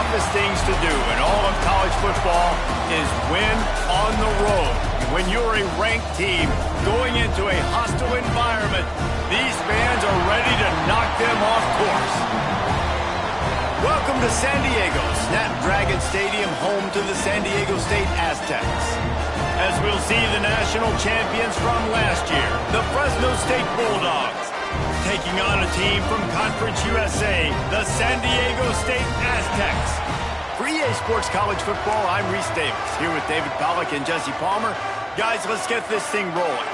toughest things to do in all of college football is win on the road. When you're a ranked team going into a hostile environment, these fans are ready to knock them off course. Welcome to San Diego, Snapdragon Stadium, home to the San Diego State Aztecs. As we'll see the national champions from last year, the Fresno State Bulldogs, taking on a team from Conference USA, the San Diego State Aztecs. For EA Sports College Football, I'm Reese Davis, here with David Pollack and Jesse Palmer. Guys, let's get this thing rolling.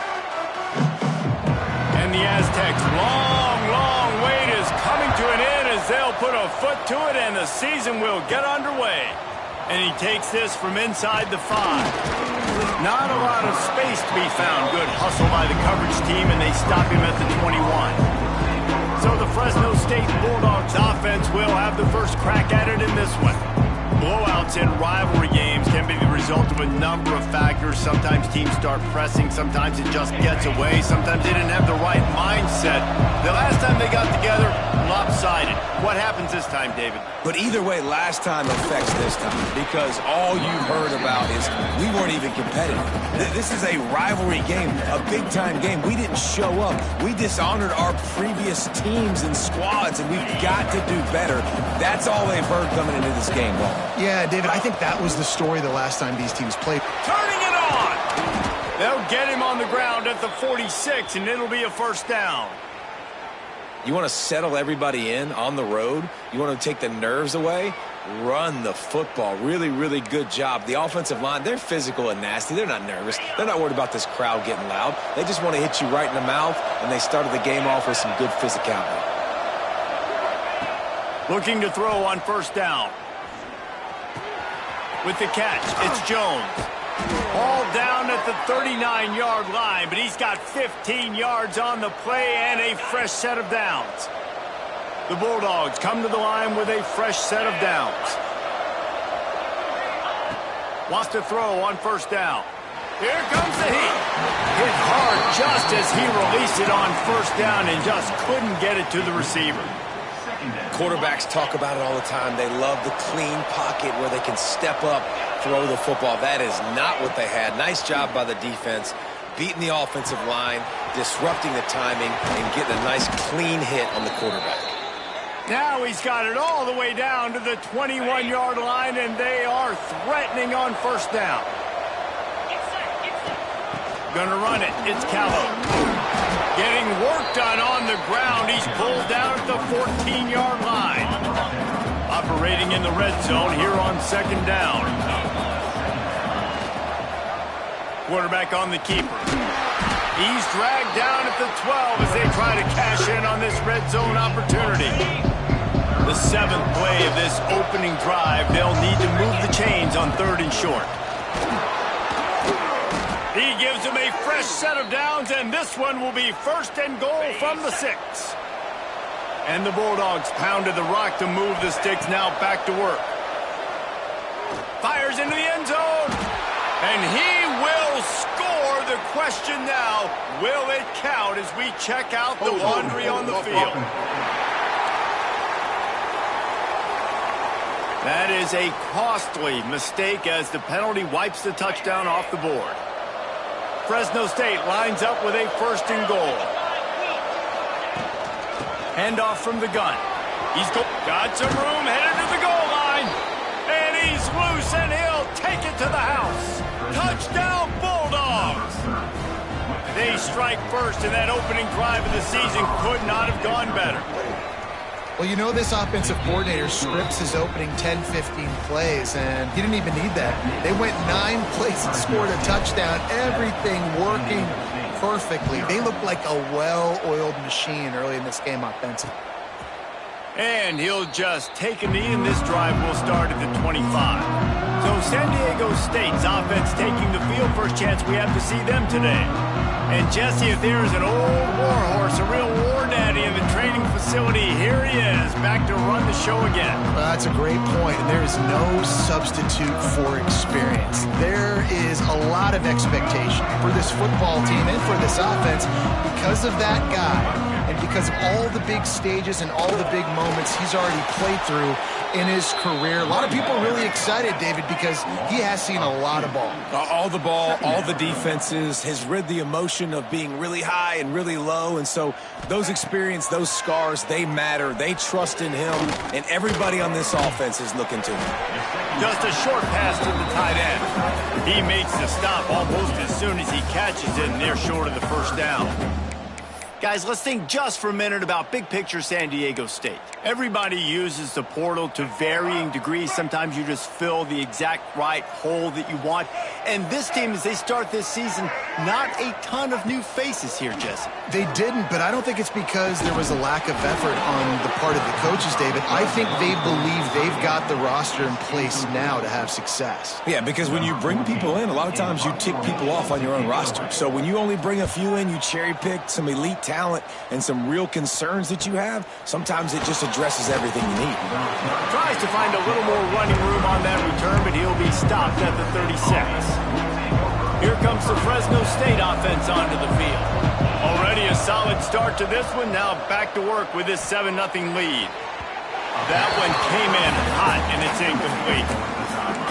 And the Aztecs' long wait is coming to an end as they'll put a foot to it and the season will get underway. And he takes this from inside the 5. Not a lot of space to be found. Good hustle by the coverage team, and they stop him at the 21. So the Fresno State Bulldogs offense will have the first crack at it in this one. Blowouts in rivalry games can be the result of a number of factors. Sometimes teams start pressing. Sometimes it just gets away. Sometimes they didn't have the right mindset. The last time they got together, lopsided. What happens this time, David? But either way, last time affects this time because all you've heard about is we weren't even competitive. This is a rivalry game, a big-time game. We didn't show up. We dishonored our previous teams and squads, and we've got to do better. That's all they've heard coming into this game, Ball. Yeah, David, I think that was the story the last time these teams played. Turning it on! They'll get him on the ground at the 46, and it'll be a first down. You want to settle everybody in on the road? You want to take the nerves away? Run the football. Really good job. The offensive line, they're physical and nasty. They're not nervous. They're not worried about this crowd getting loud. They just want to hit you right in the mouth, and they started the game off with some good physicality. Looking to throw on first down. With the catch, it's Jones. Ball down at the 39-yard line, but he's got 15 yards on the play and a fresh set of downs. The Bulldogs come to the line with a fresh set of downs. Wants to throw on first down. Here comes the heat. Hit hard just as he released it on first down and just couldn't get it to the receiver. Quarterbacks talk about it all the time. They love the clean pocket where they can step up, throw the football. That is not what they had. Nice job by the defense, beating the offensive line, disrupting the timing, and getting a nice clean hit on the quarterback. Now he's got it all the way down to the 21-yard line, and they are threatening on first down. Gonna run it. It's Callow. Getting work done on the ground. He's pulled down at the 14-yard line. Operating in the red zone here on second down. Quarterback on the keeper. He's dragged down at the 12 as they try to cash in on this red zone opportunity. The 7th play of this opening drive. They'll need to move the chains on 3rd and short. He gives him a fresh set of downs, and this one will be 1st and goal from the 6. And the Bulldogs pounded the rock to move the sticks, now back to work. Fires into the end zone, and he will score. The question now, will it count as we check out the laundry on the field? That is a costly mistake as the penalty wipes the touchdown off the board. Fresno State lines up with a 1st and goal. Handoff from the gun. He's got some room, headed to the goal line. And he's loose, and he'll take it to the house. Touchdown, Bulldogs! They strike first, and that opening drive of the season could not have gone better. Well, you know this offensive coordinator scripts his opening 10-15 plays, and he didn't even need that. They went 9 plays and scored a touchdown, everything working perfectly. They looked like a well-oiled machine early in this game offensively. And he'll just take a knee, and this drive will start at the 25. So San Diego State's offense taking the field. First chance we have to see them today. And Jesse, if there's an old warhorse, a real war daddy in the training facility, here he is, back to run the show again. Well, that's a great point, and there is no substitute for experience. There is a lot of expectation for this football team and for this offense because of that guy. And because of all the big stages and all the big moments he's already played through in his career. A lot of people are really excited, David, because he has seen a lot of ball. All the ball, all the defenses, has rid the emotion of being really high and really low. And so those experience, those scars, they matter. They trust in him. And everybody on this offense is looking to him. Just a short pass to the tight end. He makes the stop almost as soon as he catches it, and they're short of the first down. Guys, let's think just for a minute about big picture San Diego State. Everybody uses the portal to varying degrees. Sometimes you just fill the exact right hole that you want. And this team, as they start this season, not a ton of new faces here, Jesse. They didn't, but I don't think it's because there was a lack of effort on the part of the coaches, David. I think they believe they've got the roster in place now to have success. Yeah, because when you bring people in, a lot of times you tick people off on your own roster. So when you only bring a few in, you cherry pick some elite talent and some real concerns that you have, sometimes it just addresses everything you need. Tries to find a little more running room on that return, but he'll be stopped at the 36. Here comes the Fresno State offense onto the field. Already a solid start to this one. Now back to work with this 7-0 lead. That one came in hot, and it's incomplete.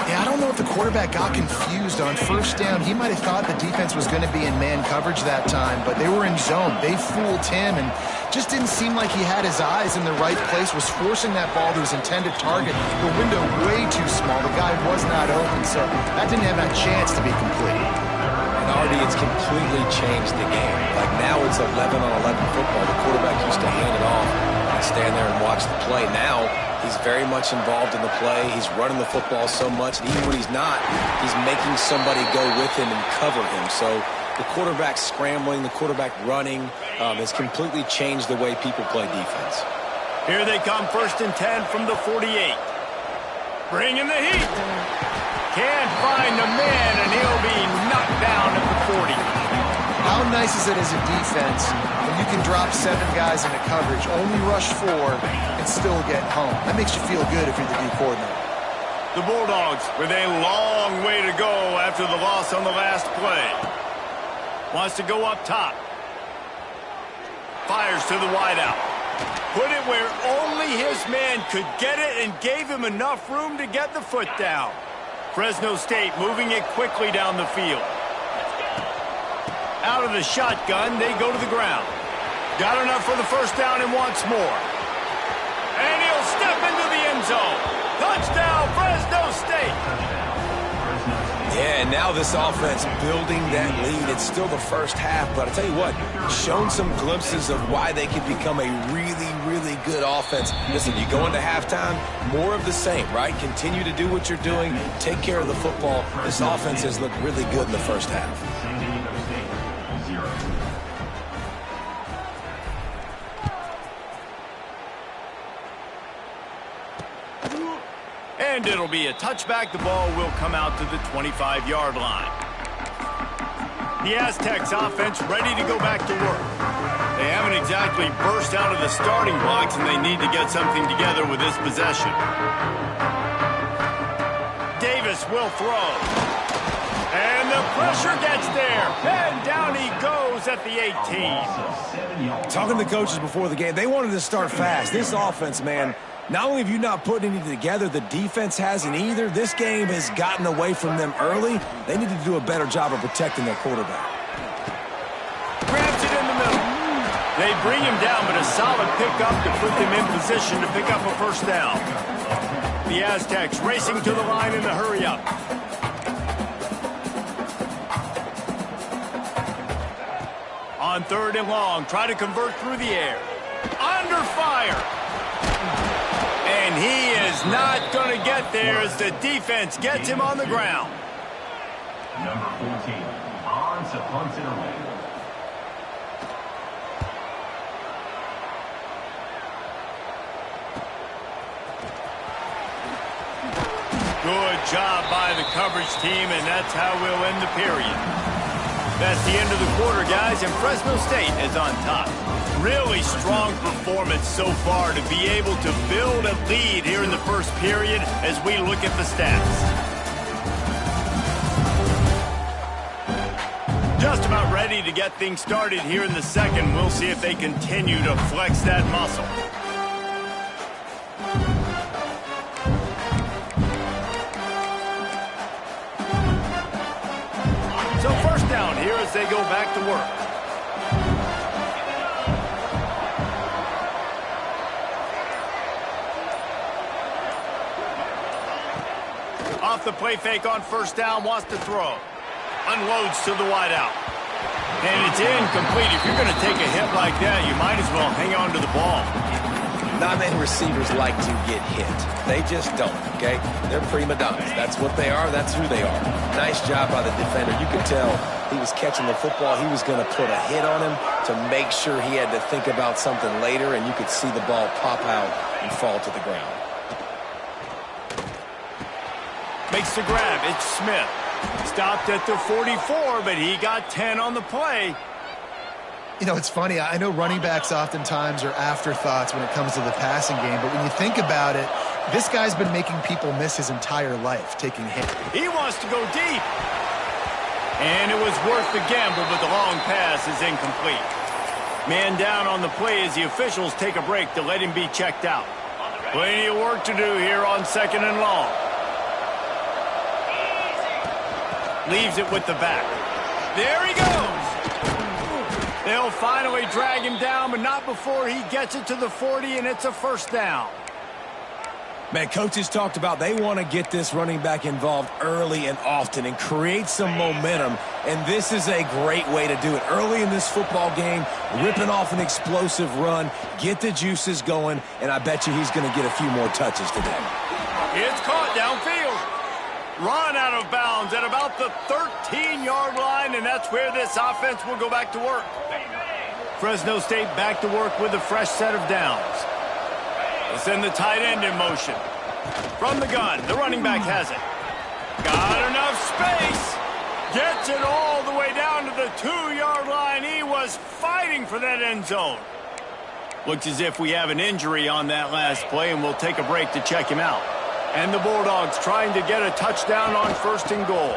Yeah, I don't know if the quarterback got confused on first down. He might have thought the defense was going to be in man coverage that time, but they were in zone. They fooled him and just didn't seem like he had his eyes in the right place, was forcing that ball to his intended target. The window way too small. The guy was not open, so that didn't have a chance to be complete. And already it's completely changed the game. Like now it's 11-on-11 football. The quarterback used to hand it off and stand there and watch the play. Now he's very much involved in the play. He's running the football so much, and even when he's not, he's making somebody go with him and cover him. So the quarterback scrambling, the quarterback running has completely changed the way people play defense. Here they come, 1st and 10 from the 48. Bringing the heat. Can't find the man, and he'll be knocked down at the 40. How nice is it as a defense when you can drop 7 guys into coverage, only rush 4, and still get home? That makes you feel good if you're the D coordinator. The Bulldogs with a long way to go after the loss on the last play. Wants to go up top. Fires to the wideout. Put it where only his man could get it and gave him enough room to get the foot down. Fresno State moving it quickly down the field. Out of the shotgun, they go to the ground. Got enough for the first down and wants more. And he'll step into the end zone. Touchdown, Fresno State. Yeah, and now this offense building that lead. It's still the first half, but I tell you what, shown some glimpses of why they could become a really, really good offense. Listen, you go into halftime, more of the same, right? Continue to do what you're doing, take care of the football. This offense has looked really good in the first half. And it'll be a touchback. The ball will come out to the 25-yard line. The Aztecs offense ready to go back to work. They haven't exactly burst out of the starting blocks, and they need to get something together with this possession. Davis will throw. And the pressure gets there. And down he goes at the 18. Talking to the coaches before the game, they wanted to start fast. This offense, man, not only have you not put anything together, the defense hasn't either. This game has gotten away from them early. They need to do a better job of protecting their quarterback. Grabs it in the middle. They bring him down, but a solid pickup to put them in position to pick up a first down. The Aztecs racing to the line in the hurry-up. On 3rd and long, try to convert through the air. Under fire. And he is not going to get there as the defense gets him on the ground. Number 14, Hans punts it away. Good job by the coverage team, and that's how we'll end the period. That's the end of the quarter, guys, and Fresno State is on top. Really strong performance so far to be able to build a lead here in the first period as we look at the stats. Just about ready to get things started here in the second. We'll see if they continue to flex that muscle. So first down here as they go back to work. Off the play fake on first down, wants to throw. Unloads to the wideout. And it's incomplete. If you're going to take a hit like that, you might as well hang on to the ball. Not many receivers like to get hit. They just don't, okay? They're prima donnas. That's what they are. That's who they are. Nice job by the defender. You could tell he was catching the football. He was going to put a hit on him to make sure he had to think about something later, and you could see the ball pop out and fall to the ground. Makes the grab. It's Smith. Stopped at the 44, but he got 10 on the play. You know, it's funny. I know running backs oftentimes are afterthoughts when it comes to the passing game, but when you think about it, this guy's been making people miss his entire life, taking hits. He wants to go deep. And it was worth the gamble, but the long pass is incomplete. Man down on the play as the officials take a break to let him be checked out. Plenty of work to do here on second and long. Leaves it with the back. There he goes. They'll finally drag him down, but not before he gets it to the 40, and it's a first down. Man, coaches talked about they want to get this running back involved early and often and create some momentum, and this is a great way to do it. Early in this football game, ripping off an explosive run, get the juices going, and I bet you he's going to get a few more touches today. It's caught downfield. Run out of bounds at about the 13-yard line, and that's where this offense will go back to work. Fresno State back to work with a fresh set of downs. They'll send the tight end in motion. From the gun, the running back has it. Got enough space. Gets it all the way down to the 2-yard line. He was fighting for that end zone. Looks as if we have an injury on that last play, and we'll take a break to check him out. And the Bulldogs trying to get a touchdown on first and goal.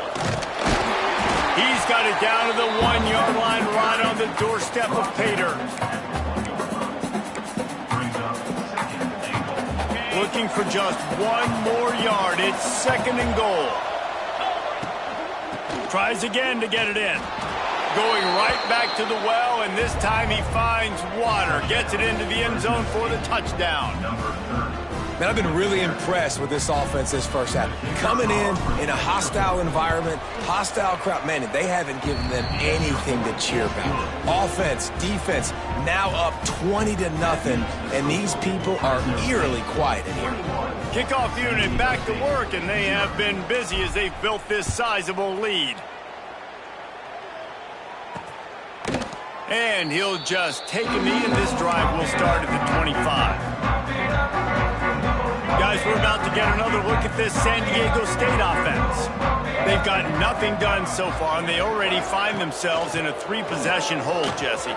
He's got it down to the 1-yard line right on the doorstep of Pater. Looking for just one more yard. It's second and goal. Tries again to get it in. Going right back to the well, and this time he finds water. Gets it into the end zone for the touchdown. Man, I've been really impressed with this offense this first half. Coming in a hostile environment, hostile crowd, man, they haven't given them anything to cheer about. Offense, defense, now up 20-0, and these people are eerily quiet in here. Kickoff unit back to work, and they have been busy as they've built this sizable lead. And he'll just take a knee, and this drive will start at the 25. Guys, we're about to get another look at this San Diego State offense. They've got nothing done so far, and they already find themselves in a 3-possession hole, Jesse.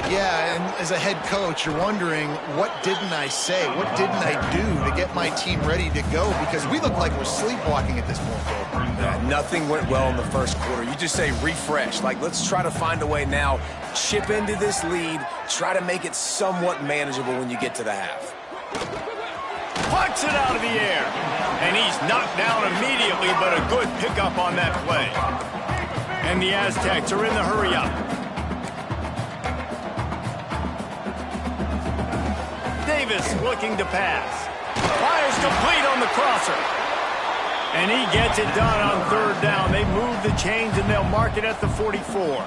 Yeah, and as a head coach, you're wondering, what didn't I say? What didn't I do to get my team ready to go? Because we look like we're sleepwalking at this point. Yeah, nothing went well in the first quarter. You just say refresh. Like, let's try to find a way now, chip into this lead, try to make it somewhat manageable when you get to the half. Plucks it out of the air. And he's knocked down immediately, but a good pickup on that play. And the Aztecs are in the hurry-up. Davis looking to pass. Fires complete on the crosser. And he gets it done on third down. They move the chains, and they'll mark it at the 44.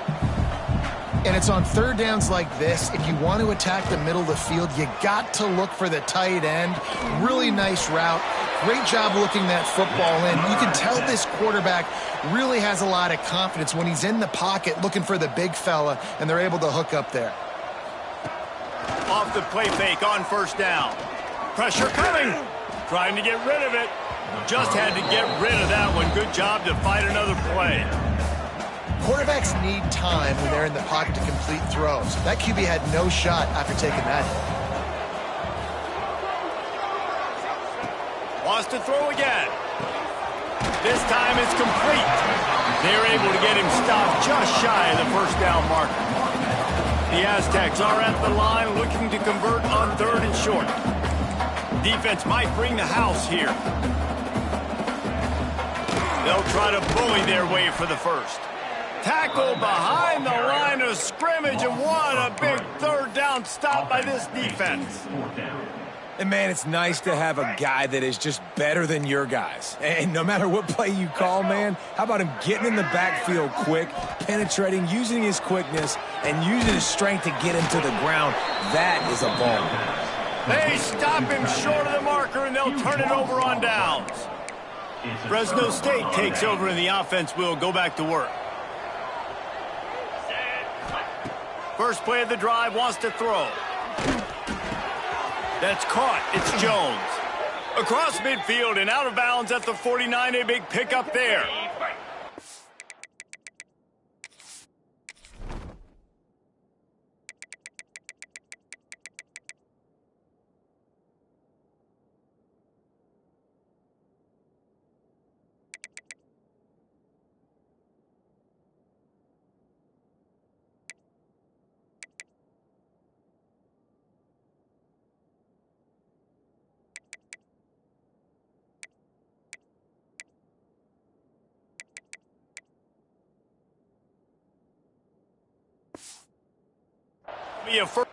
And it's on third downs like this. If you want to attack the middle of the field, you got to look for the tight end. Really nice route. Great job looking that football in. You can tell this quarterback really has a lot of confidence when he's in the pocket looking for the big fella, and they're able to hook up there. Off the play fake on first down. Pressure coming. Trying to get rid of it. Just had to get rid of that one. Good job to fight another play. Quarterbacks need time when they're in the pocket to complete throws. That QB had no shot after taking that hit. Wants to throw again. This time it's complete. They're able to get him stopped just shy of the first down marker. The Aztecs are at the line looking to convert on 3rd and short. Defense might bring the house here. They'll try to bully their way for the first. Tackle behind the line of scrimmage, and what a big 3rd down stop by this defense. And, man, it's nice to have a guy that is just better than your guys. And no matter what play you call, man, how about him getting in the backfield quick, penetrating, using his quickness, and using his strength to get him to the ground? That is a ball. They stop him short of the marker, and they'll turn it over on downs. Fresno State takes over, and the offense will go back to work. First play of the drive, wants to throw. That's caught. It's Jones. Across midfield and out of bounds at the 49. A big pickup there. Be a first.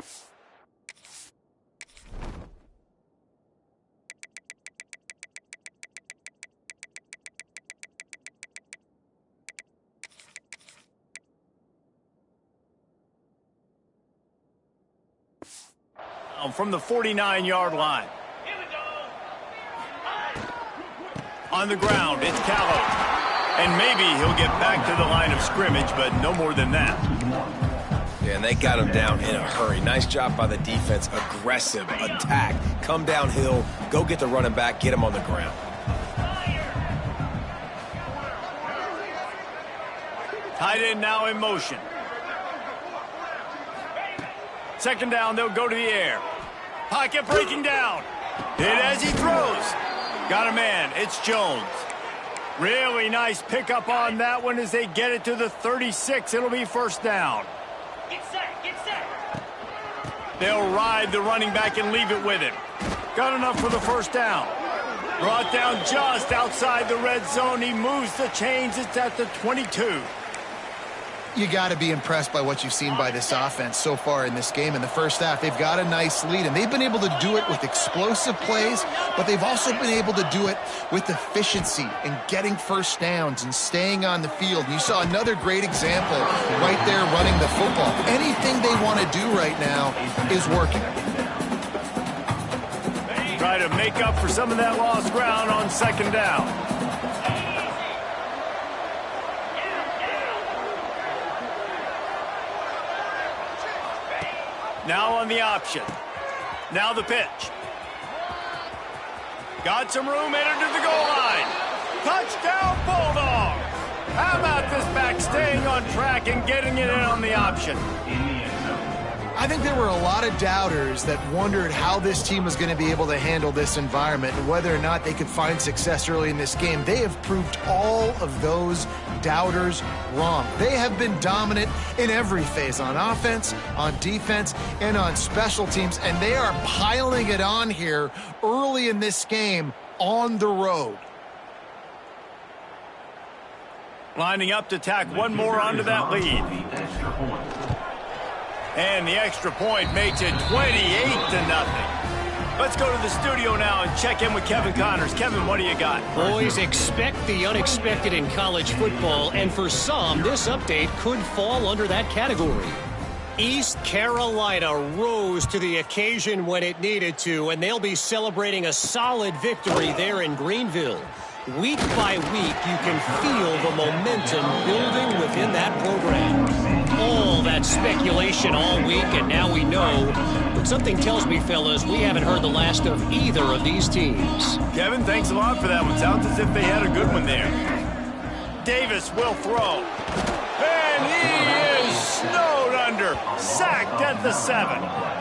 From the 49-yard line. On the ground, it's Callow. And maybe he'll get back to the line of scrimmage, but no more than that. Yeah, and they got him down in a hurry. Nice job by the defense. Aggressive attack. Come downhill. Go get the running back. Get him on the ground. Tight end now in motion. Second down, they'll go to the air. Pocket breaking down. Hit as he throws. Got a man. It's Jones. Really nice pickup on that one as they get it to the 36. It'll be first down. Get set, get set. They'll ride the running back and leave it with him. Got enough for the first down. Brought down just outside the red zone. He moves the chains. It's at the 22. You got to be impressed by what you've seen by this offense so far in this game. In the first half, they've got a nice lead, and they've been able to do it with explosive plays, but they've also been able to do it with efficiency and getting first downs and staying on the field. And you saw another great example right there running the football. Anything they want to do right now is working. Try to make up for some of that lost ground on second down. Now on the option. Now the pitch. Got some room, entered to the goal line. Touchdown, Bulldogs. How about this back staying on track and getting it in on the option? I think there were a lot of doubters that wondered how this team was going to be able to handle this environment and whether or not they could find success early in this game. They have proved all of those doubters wrong. They have been dominant in every phase, on offense, on defense, and on special teams, and they are piling it on here early in this game on the road. Lining up to tack one more onto that lead. And the extra point makes it 28-0. Let's go to the studio now and check in with Kevin Connors. Kevin, what do you got? Boys, expect the unexpected in college football, and for some, this update could fall under that category. East Carolina rose to the occasion when it needed to, and they'll be celebrating a solid victory there in Greenville. Week by week, you can feel the momentum building within that program. All that speculation all week, and now we know But something tells me, fellas, we haven't heard the last of either of these teams. Kevin, thanks a lot for that one. Sounds as if they had a good one there. Davis will throw. And he is snowed under. Sacked at the 7.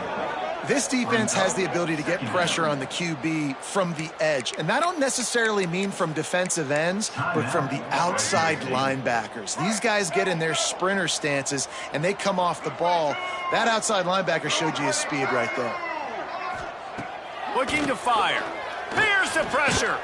This defense has the ability to get pressure on the QB from the edge. And I don't necessarily mean from defensive ends, but from the outside linebackers. These guys get in their sprinter stances, and they come off the ball. That outside linebacker showed you his speed right there. Looking to fire. Here's the pressure.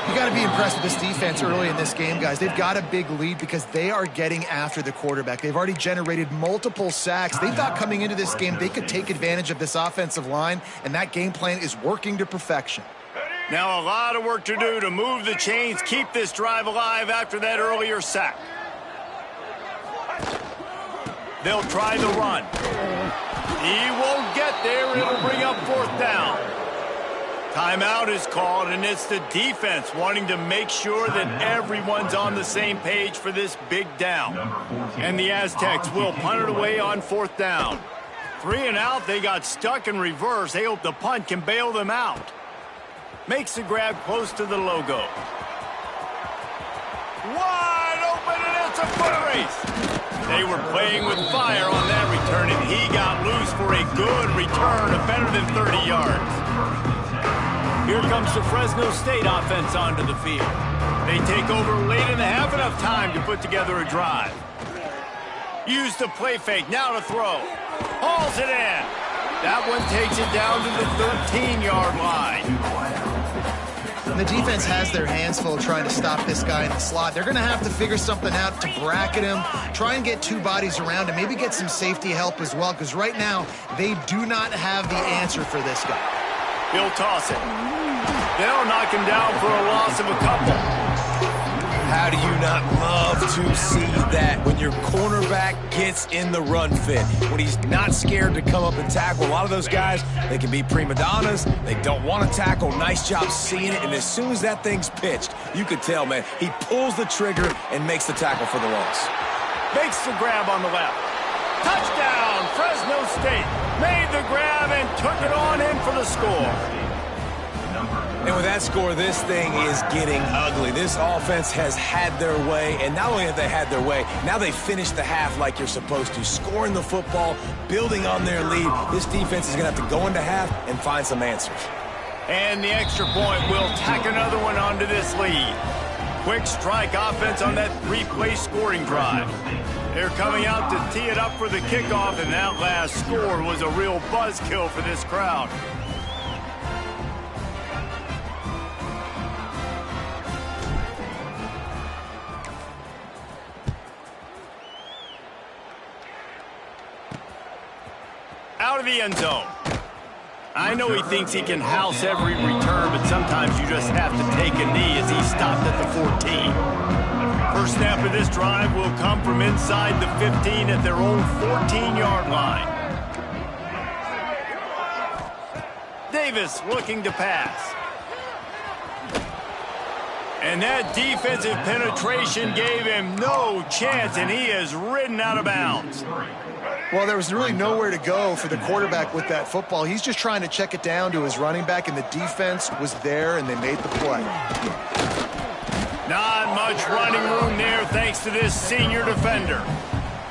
You got to be impressed with this defense early in this game, guys. They've got a big lead because they are getting after the quarterback. They've already generated multiple sacks. They thought coming into this game they could take advantage of this offensive line, and that game plan is working to perfection. Now a lot of work to do to move the chains, keep this drive alive after that earlier sack. They'll try the run. He won't get there. It'll bring up 4th down. Timeout is called, and it's the defense wanting to make sure that everyone's on the same page for this big down. And the Aztecs will punt it away on 4th down. 3 and out, they got stuck in reverse. They hope the punt can bail them out. Makes the grab close to the logo. Wide open, and it's a foot race. They were playing with fire on that return, and he got loose for a good return of better than 30 yards. Here comes the Fresno State offense onto the field. They take over late in the half, enough time to put together a drive. Use the play fake, now to throw. Hauls it in. That one takes it down to the 13-yard line. The defense has their hands full trying to stop this guy in the slot. They're going to have to figure something out to bracket him, try and get 2 bodies around him, maybe get some safety help as well, because right now they do not have the answer for this guy. He'll toss it. They'll knock him down for a loss of a couple. How do you not love to see that when your cornerback gets in the run fit, when he's not scared to come up and tackle? A lot of those guys, they can be prima donnas. They don't want to tackle. Nice job seeing it. And as soon as that thing's pitched, you could tell, man, he pulls the trigger and makes the tackle for the loss. Makes the grab on the left. Touchdown, Fresno State. Made the grab and took it on in for the score. And with that score, this thing is getting ugly. This offense has had their way, and not only have they had their way, now they finished the half like you're supposed to, scoring the football, building on their lead. This defense is going to have to go into half and find some answers. And the extra point will tack another one onto this lead. Quick strike offense on that 3-play scoring drive. They're coming out to tee it up for the kickoff, and that last score was a real buzzkill for this crowd. Out of the end zone. I know he thinks he can house every return, but sometimes you just have to take a knee as he stopped at the 14. First snap of this drive will come from inside the 15 at their own 14-yard line. Davis looking to pass. And that defensive penetration gave him no chance, and he is ridden out of bounds. Well, there was really nowhere to go for the quarterback with that football. He's just trying to check it down to his running back, and the defense was there, and they made the play. Not much running room there thanks to this senior defender.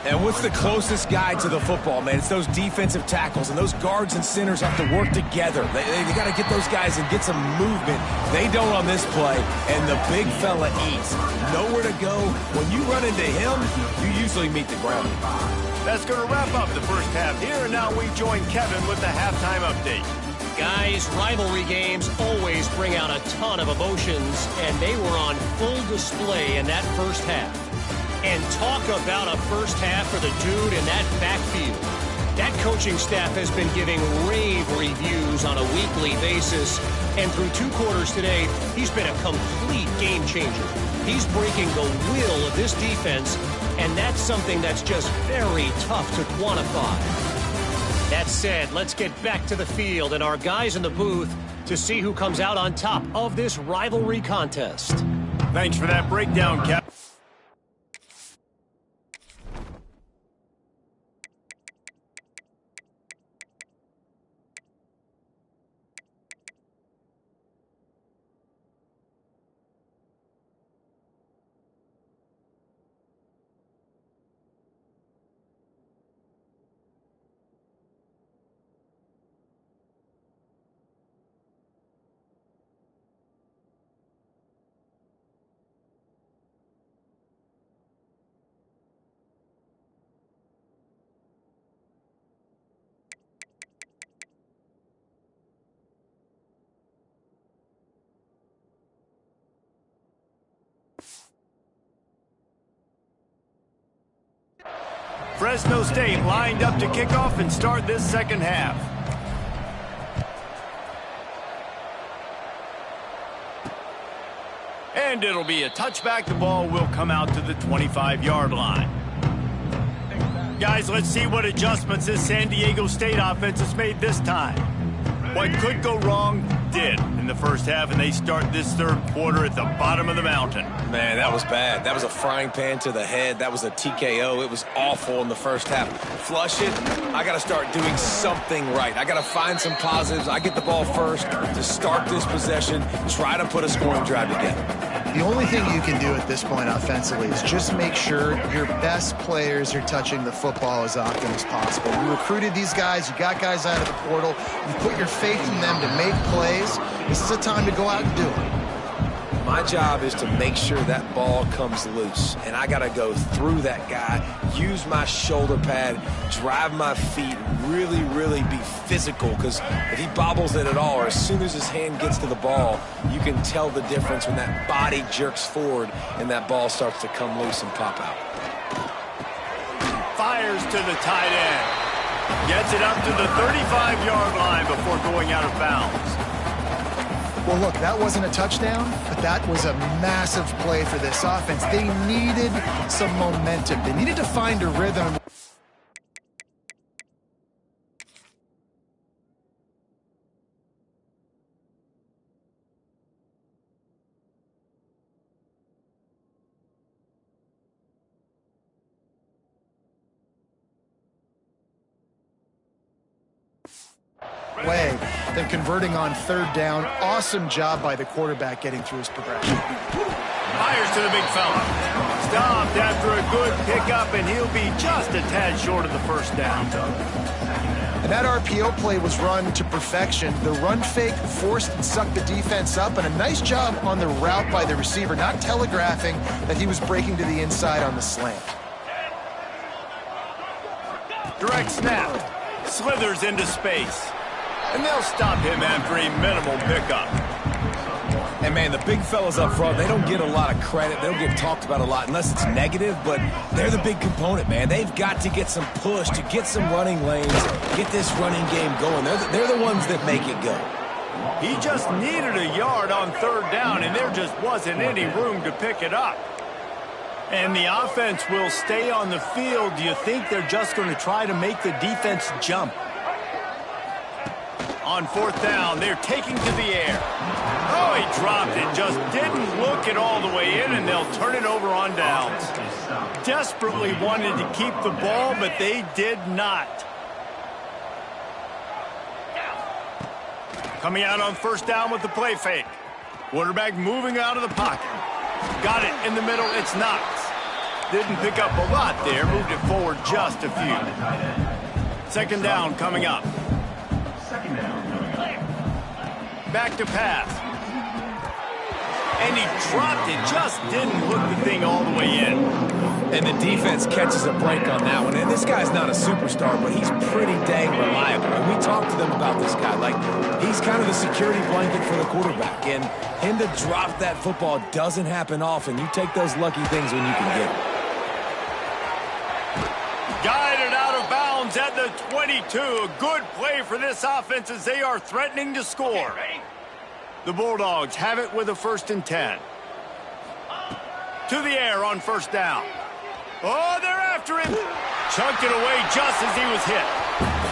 And what's the closest guy to the football, man? It's those defensive tackles, and those guards and centers have to work together. They got to get those guys and get some movement. They don't on this play, and the big fella eats. Nowhere to go. When you run into him, you usually meet the ground. That's going to wrap up the first half here, and now we join Kevin with the halftime update. Guys, rivalry games always bring out a ton of emotions, and they were on full display in that first half. And talk about a first half for the dude in that backfield. That coaching staff has been giving rave reviews on a weekly basis, and through 2 quarters today, he's been a complete game changer. He's breaking the will of this defense, and that's something that's just very tough to quantify. That said, let's get back to the field and our guys in the booth to see who comes out on top of this rivalry contest. Thanks for that breakdown, Kevin. Fresno State lined up to kick off and start this second half. And it'll be a touchback. The ball will come out to the 25-yard line. Guys, let's see what adjustments this San Diego State offense has made this time. What could go wrong did in the first half, and they start this third quarter at the bottom of the mountain. Man, that was bad. That was a frying pan to the head. That was a TKO. It was awful in the first half. Flush it. I got to start doing something right. I got to find some positives. I get the ball first to start this possession, try to put a scoring drive together. The only thing you can do at this point offensively is just make sure your best players are touching the football as often as possible. You recruited these guys. You got guys out of the portal. You put your faith in them to make plays. This is a time to go out and do it. My job is to make sure that ball comes loose, and I got to go through that guy, use my shoulder pad, drive my feet, really, really be physical, because if he bobbles it at all, or as soon as his hand gets to the ball, you can tell the difference when that body jerks forward and that ball starts to come loose and pop out. Fires to the tight end. Gets it up to the 35-yard line before going out of bounds. Well, look, that wasn't a touchdown, but that was a massive play for this offense. They needed some momentum. They needed to find a rhythm. Way. Then converting on third down. Awesome job by the quarterback getting through his progression. Fires to the big fella. Stopped after a good pickup, and he'll be just a tad short of the first down. And that RPO play was run to perfection. The run fake forced and sucked the defense up, and a nice job on the route by the receiver, not telegraphing that he was breaking to the inside on the slant. Direct snap. Slithers into space. And they'll stop him after a minimal pickup. And, man, the big fellas up front, they don't get a lot of credit. They don't get talked about a lot unless it's negative, but they're the big component, man. They've got to get some push, to get some running lanes, get this running game going. They're the ones that make it go. He just needed a yard on third down, and there just wasn't any room to pick it up. And the offense will stay on the field. Do you think they're just going to try to make the defense jump? On fourth down, they're taking to the air. Oh, he dropped it. Just didn't look it all the way in, and they'll turn it over on downs. Desperately wanted to keep the ball, but they did not. Coming out on first down with the play fake. Quarterback moving out of the pocket. Got it in the middle. It's Knox. Didn't pick up a lot there. Moved it forward just a few. Second down coming up. Back to pass. And he dropped it. Just didn't hook the thing all the way in. And the defense catches a break on that one. And this guy's not a superstar, but he's pretty dang reliable. And we talked to them about this guy. Like, he's kind of the security blanket for the quarterback. And him to drop that football doesn't happen often. You take those lucky things when you can get it. Guided out of bounds at the 22. A good play for this offense as they are threatening to score. The Bulldogs have it with a 1st and 10. To the air on first down. Oh, they're after him. Chunked it away just as he was hit.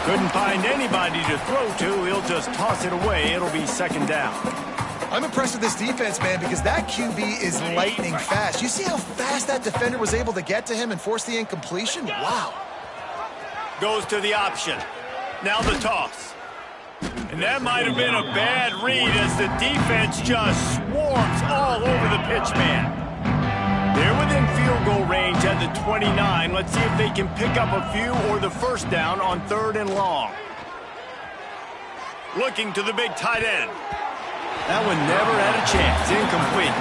Couldn't find anybody to throw to. He'll just toss it away. It'll be second down. I'm impressed with this defense, man, because that QB is lightning fast. You see how fast that defender was able to get to him and force the incompletion? Wow. Goes to the option. Now the toss. And that might have been a bad read as the defense just swarms all over the pitch man. They're within field goal range at the 29. Let's see if they can pick up a few or the first down on 3rd and long. Looking to the big tight end. That one never had a chance. Incomplete.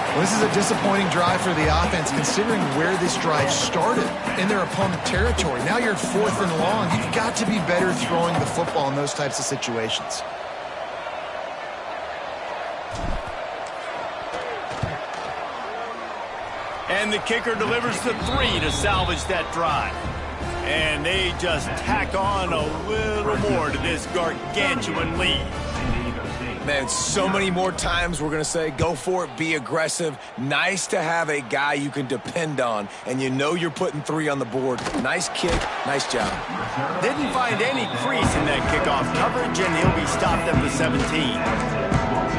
Well, this is a disappointing drive for the offense considering where this drive started in their opponent territory. Now you're at 4th and long. You've got to be better throwing the football in those types of situations. And the kicker delivers the 3 to salvage that drive. And they just tack on a little more to this gargantuan lead. Man, so many more times we're going to say, go for it, be aggressive. Nice to have a guy you can depend on, and you know you're putting 3 on the board. Nice kick, nice job. Didn't find any crease in that kickoff coverage, and he'll be stopped at the 17.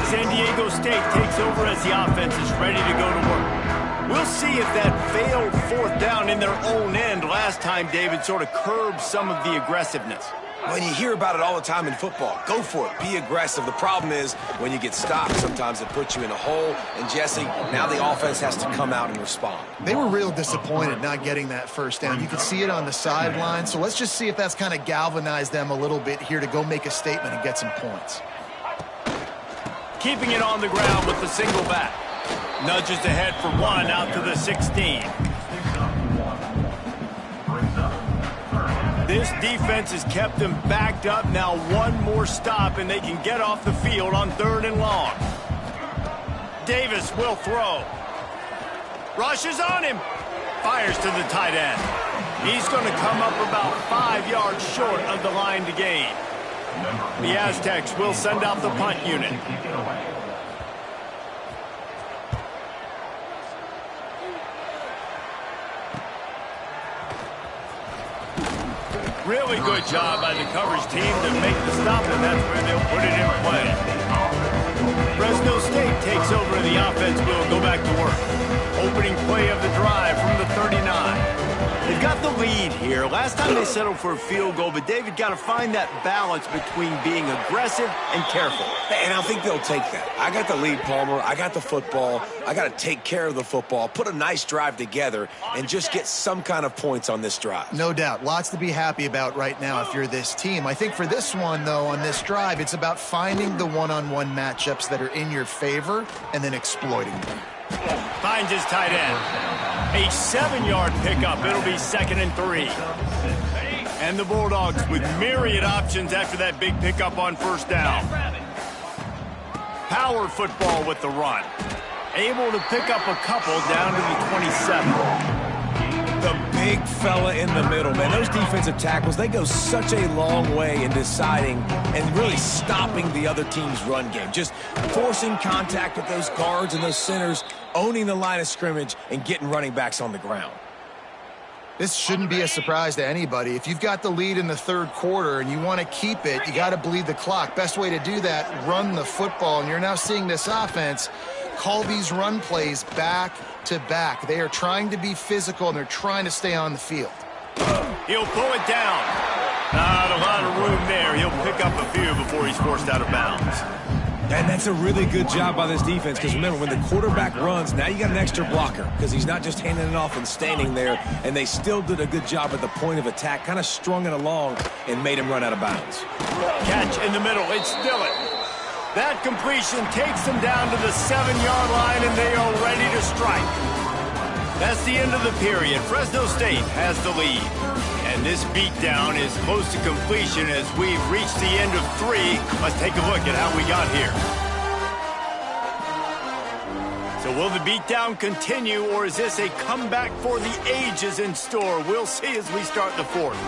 San Diego State takes over as the offense is ready to go to work. We'll see if that failed 4th down in their own end last time, David, sort of curbed some of the aggressiveness. Well, you hear about it all the time in football. Go for it. Be aggressive. The problem is when you get stopped, sometimes it puts you in a hole. And, Jesse, now the offense has to come out and respond. They were real disappointed not getting that 1st down. You could see it on the sideline. So let's just see if that's kind of galvanized them a little bit here to go make a statement and get some points. Keeping it on the ground with the single back. Nudges ahead for 1 out to the 16. This defense has kept them backed up. Now 1 more stop, and they can get off the field on 3rd and long. Davis will throw. Rushes on him. Fires to the tight end. He's going to come up about 5 yards short of the line to gain. The Aztecs will send out the punt unit. Really good job by the coverage team to make the stop, and that's where they'll put it in play. Fresno State takes over, and the offense will go back to work. Opening play of the drive from the 39. They've got the lead here. Last time they settled for a field goal, but David got to find that balance between being aggressive and careful. And I think they'll take that. I got the lead, Palmer. I got the football. I got to take care of the football, put a nice drive together, and just get some kind of points on this drive. No doubt. Lots to be happy about right now if you're this team. I think for this one, though, on this drive, it's about finding the one-on-one matchups that are in your favor and then exploiting them. Finds his tight end. A 7-yard pickup. It'll be 2nd and 3. And the Bulldogs with myriad options after that big pickup on 1st down. Power football with the run. Able to pick up a couple down to the 27. The big fella in the middle, man. Those defensive tackles, they go such a long way in deciding and really stopping the other team's run game. Just forcing contact with those guards and those centers, owning the line of scrimmage, and getting running backs on the ground. This shouldn't be a surprise to anybody. If you've got the lead in the 3rd quarter and you want to keep it, you got to bleed the clock. Best way to do that, run the football. And you're now seeing this offense call these run plays back to back. They are trying to be physical, and they're trying to stay on the field. He'll pull it down. Not a lot of room there. He'll pick up a few before he's forced out of bounds. And that's a really good job by this defense, because remember, when the quarterback runs, now you got an extra blocker, because he's not just handing it off and standing there, and they still did a good job at the point of attack, kind of strung it along and made him run out of bounds. Catch in the middle. It's Dillon. That completion takes them down to the 7-yard line, and they are ready to strike. That's the end of the period. Fresno State has the lead. And this beatdown is close to completion as we've reached the end of 3. Let's take a look at how we got here. So will the beatdown continue, or is this a comeback for the ages in store? We'll see as we start the 4th.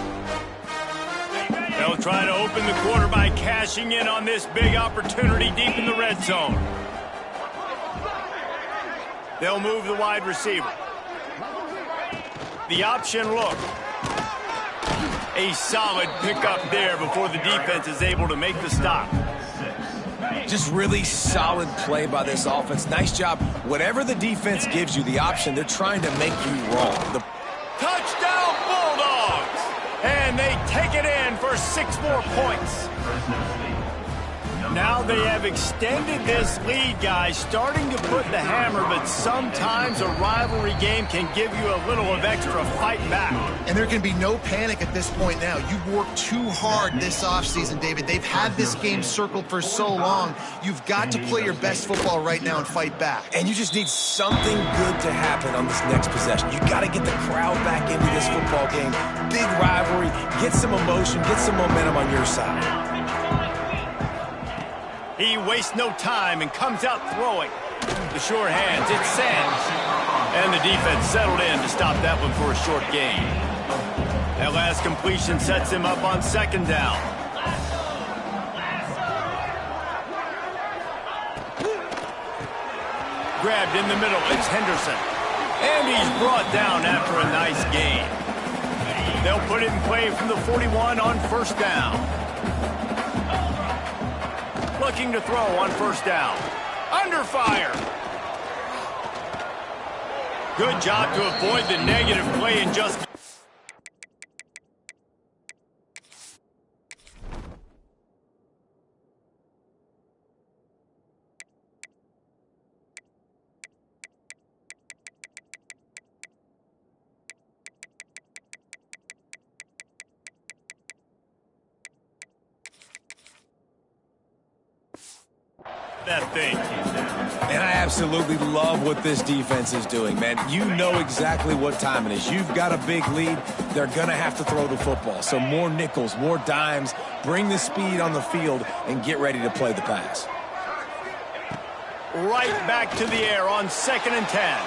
They'll try to open the quarter by cashing in on this big opportunity deep in the red zone. They'll move the wide receiver. The option look. A solid pickup there before the defense is able to make the stop. Just really solid play by this offense. Nice job. Whatever the defense gives you, the option, they're trying to make you wrong. Touchdown Bulldogs! And they take it in for 6 more points. Now they have extended this lead, guys, starting to put the hammer, but sometimes a rivalry game can give you a little of extra fight back. And there can be no panic at this point now. You've worked too hard this offseason, David. They've had this game circled for so long. You've got to play your best football right now and fight back. And you just need something good to happen on this next possession. You got to get the crowd back into this football game. Big rivalry. Get some emotion. Get some momentum on your side. He wastes no time and comes out throwing. The sure hands, it's sent. And the defense settled in to stop that one for a short gain. That last pass completion sets him up on second down. Grabbed in the middle, it's Henderson. And he's brought down after a nice gain. They'll put it in play from the 41 on first down. Looking to throw on first down. Under fire. Good job to avoid the negative play and just... that thing. And I absolutely love what this defense is doing, man. You know exactly what time it is. You've got a big lead. They're going to have to throw the football. So more nickels, more dimes. Bring the speed on the field and get ready to play the pass. Right back to the air on 2nd and 10.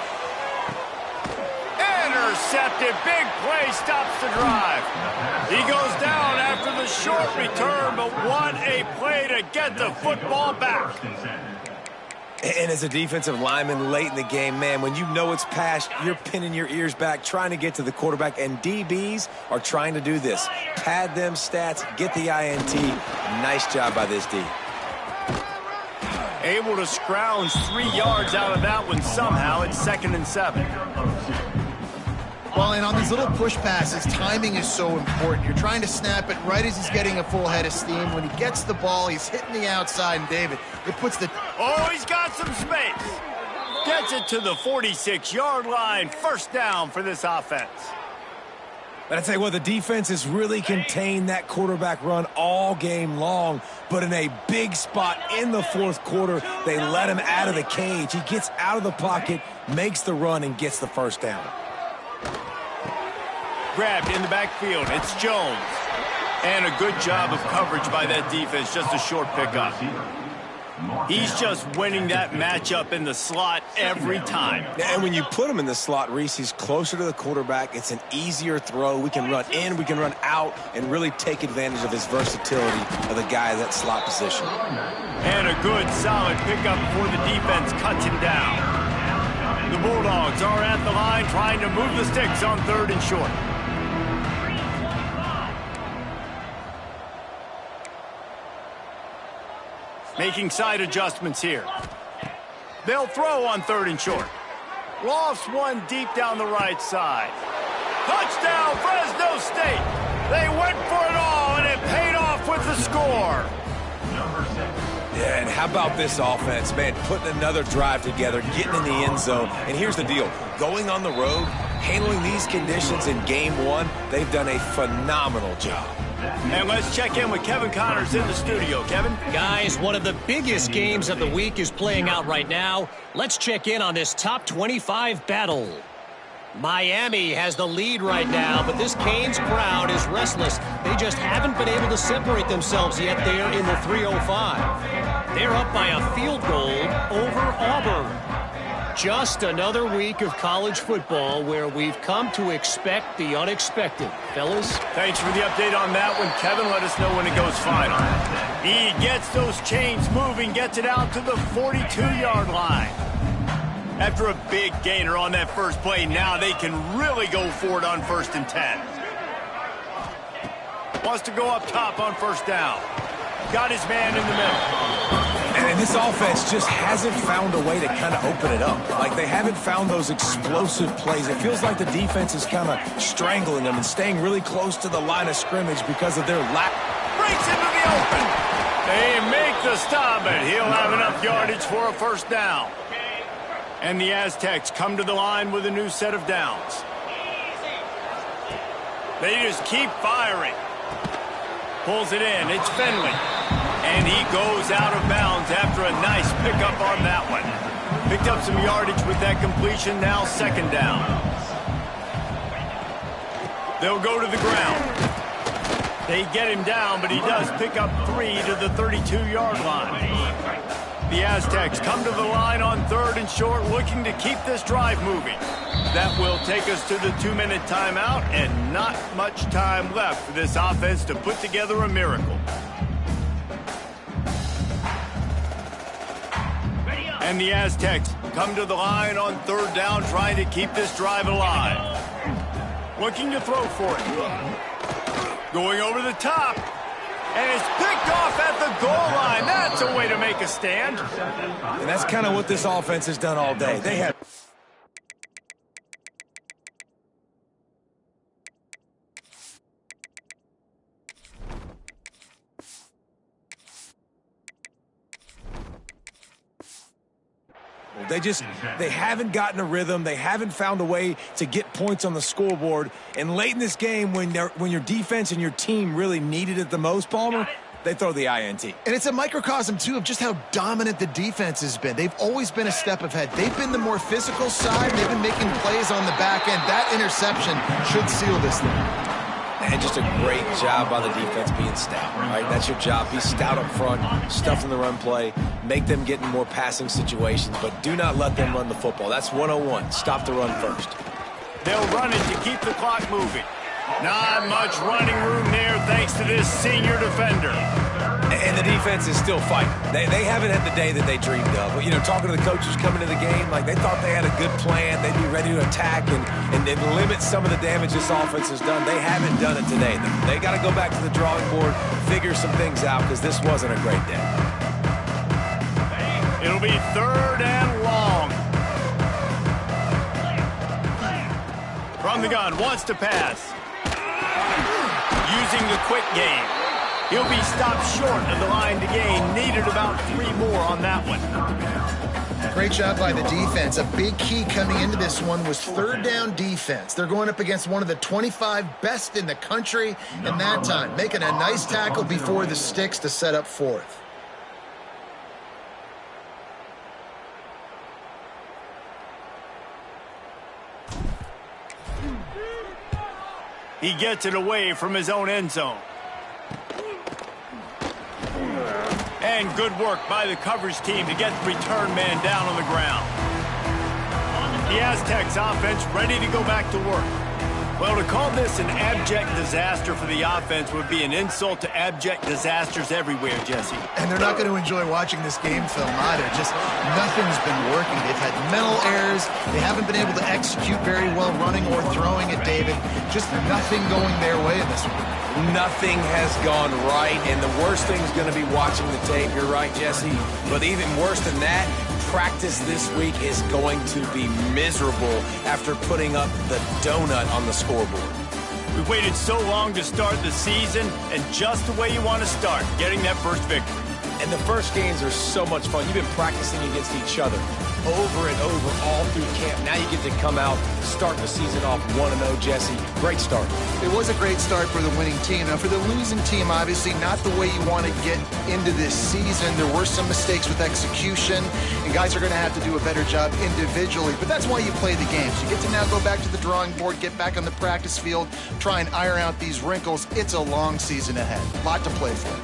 Intercepted. Big play stops the drive. He goes down after the short return, but what a play to get the football back. And as a defensive lineman late in the game, man, when you know it's past, you're pinning your ears back, trying to get to the quarterback, and DBs are trying to do this. Pad them stats, get the INT. Nice job by this D. Able to scrounge 3 yards out of that one somehow. It's 2nd and 7. Well, and on these little push passes, timing is so important. You're trying to snap it right as he's getting a full head of steam. When he gets the ball, he's hitting the outside, and David, it puts the... Oh, he's got some space. Gets it to the 46-yard line. First down for this offense. But I tell you what, the defense has really contained that quarterback run all game long. But in a big spot in the fourth quarter, they let him out of the cage. He gets out of the pocket, makes the run, and gets the first down. Grabbed in the backfield. It's Jones. And a good job of coverage by that defense. Just a short pickup. He's just winning that matchup in the slot every time. And when you put him in the slot, Reese, he's closer to the quarterback. It's an easier throw. We can run in, we can run out, and really take advantage of his versatility of the guy in that slot position. And a good, solid pickup before the defense cuts him down. The Bulldogs are at the line trying to move the sticks on 3rd and short. Making side adjustments here. They'll throw on 3rd and short. Lofts one deep down the right side. Touchdown, Fresno State. They went for it all, and it paid off with the score. Yeah, and how about this offense, man, putting another drive together, getting in the end zone. And here's the deal. Going on the road, handling these conditions in game 1, they've done a phenomenal job. And let's check in with Kevin Connors in the studio. Kevin? Guys, one of the biggest games of the week is playing out right now. Let's check in on this top 25 battle. Miami has the lead right now, but this Canes crowd is restless. They just haven't been able to separate themselves yet there in the 305. They're up by a field goal over Auburn. Just another week of college football where we've come to expect the unexpected. Fellas? Thanks for the update on that one, Kevin. Let us know when it goes final. He gets those chains moving, gets it out to the 42-yard line. After a big gainer on that first play, now they can really go for it on 1st and 10. Wants to go up top on first down. Got his man in the middle. And this offense just hasn't found a way to kind of open it up. Like, they haven't found those explosive plays. It feels like the defense is kind of strangling them and staying really close to the line of scrimmage because of their lack. Breaks into the open. They make the stop, but he'll have enough yardage for a first down. And the Aztecs come to the line with a new set of downs. They just keep firing. Pulls it in. It's Finley. And he goes out of bounds after a nice pickup on that one. Picked up some yardage with that completion. Now 2nd down. They'll go to the ground. They get him down, but he does pick up 3 to the 32-yard line. The Aztecs come to the line on 3rd and short, looking to keep this drive moving. That will take us to the 2-minute timeout, and not much time left for this offense to put together a miracle. And the Aztecs come to the line on 3rd down, trying to keep this drive alive. Looking to throw for it. Going over the top. And it's picked off at the goal line. That's a way to make a stand. And that's kind of what this offense has done all day. They have... They haven't gotten a rhythm. They haven't found a way to get points on the scoreboard. And late in this game, when your defense and your team really needed it the most, Palmer, they throw the INT. And it's a microcosm, too, of just how dominant the defense has been. They've always been a step ahead. They've been the more physical side. They've been making plays on the back end. That interception should seal this thing. And just a great job by the defense being stout, right? That's your job. Be stout up front, stuff in the run play, make them get in more passing situations, but do not let them run the football. That's 101. Stop the run first. They'll run it to keep the clock moving. Not much running room there thanks to this senior defender. And the defense is still fighting. They haven't had the day that they dreamed of. But, you know, talking to the coaches coming to the game, like they thought they had a good plan. They'd be ready to attack and limit some of the damage this offense has done. They haven't done it today. They got to go back to the drawing board, figure some things out, because this wasn't a great day. It'll be 3rd and long. From the gun, wants to pass. Using the quick game. He'll be stopped short of the line to gain. Needed about 3 more on that one. Great job by the defense. A big key coming into this one was 3rd down defense. They're going up against one of the 25 best in the country in that time, making a nice tackle before the sticks to set up 4th. He gets it away from his own end zone. And good work by the coverage team to get the return man down on the ground. The Aztecs offense ready to go back to work. Well, to call this an abject disaster for the offense would be an insult to abject disasters everywhere, Jesse. And they're not going to enjoy watching this game film either. Just nothing's been working. They've had mental errors. They haven't been able to execute very well running or throwing it, David. Just nothing going their way in this one. Nothing has gone right, and the worst thing is going to be watching the tape. You're right, Jesse. But even worse than that, practice this week is going to be miserable after putting up the donut on the scoreboard. We waited so long to start the season, and just the way you want to start, getting that first victory. And the first games are so much fun. You've been practicing against each other over and over all through camp. Now you get to come out, start the season off 1-0, Jesse. Great start. It was a great start for the winning team. Now, for the losing team, obviously not the way you want to get into this season. There were some mistakes with execution, and guys are going to have to do a better job individually. But that's why you play the games. You get to now go back to the drawing board, get back on the practice field, try and iron out these wrinkles. It's a long season ahead. A lot to play for.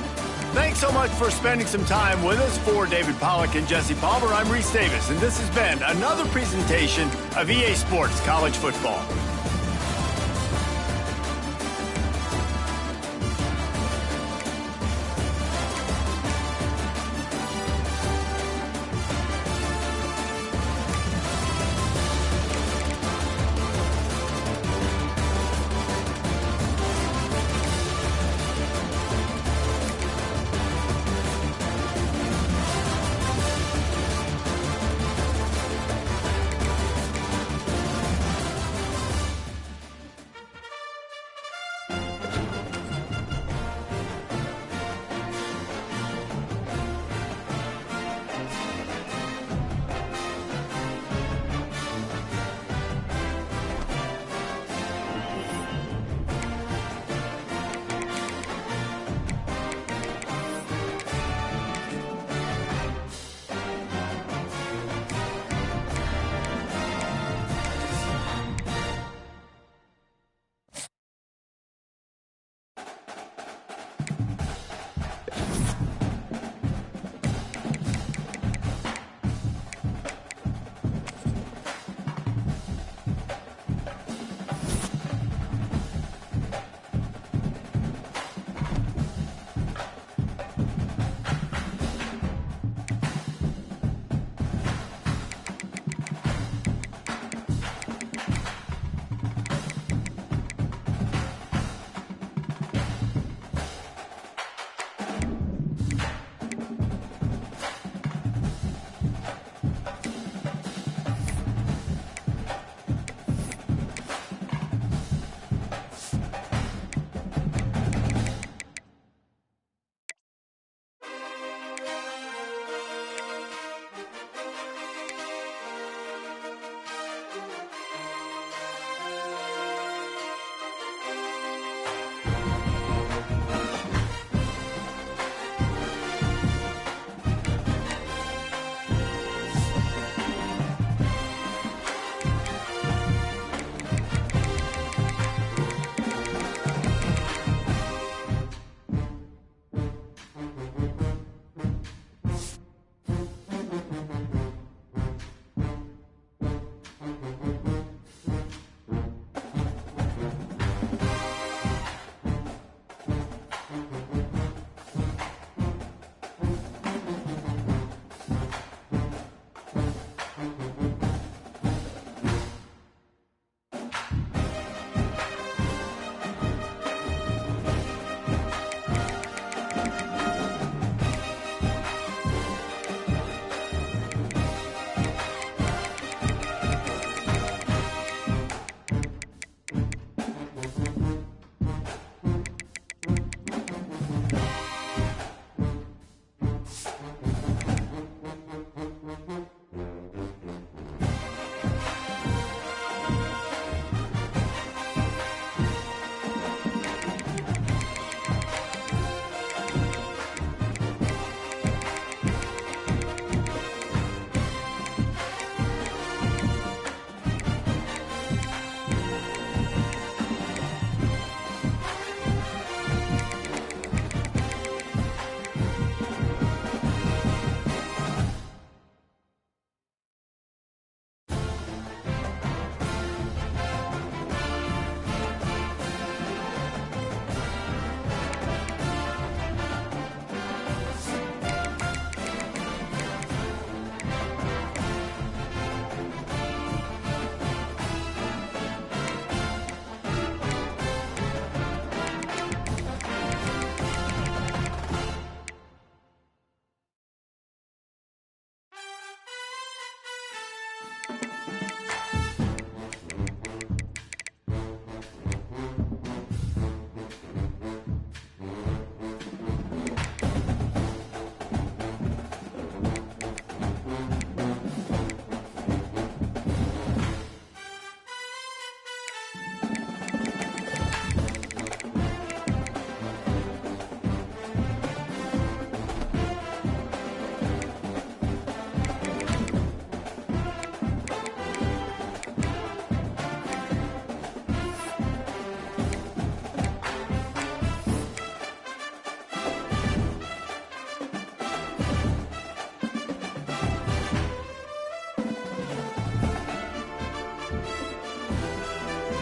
Thanks so much for spending some time with us. For David Pollack and Jesse Palmer, I'm Reese Davis, and this has been another presentation of EA Sports College Football.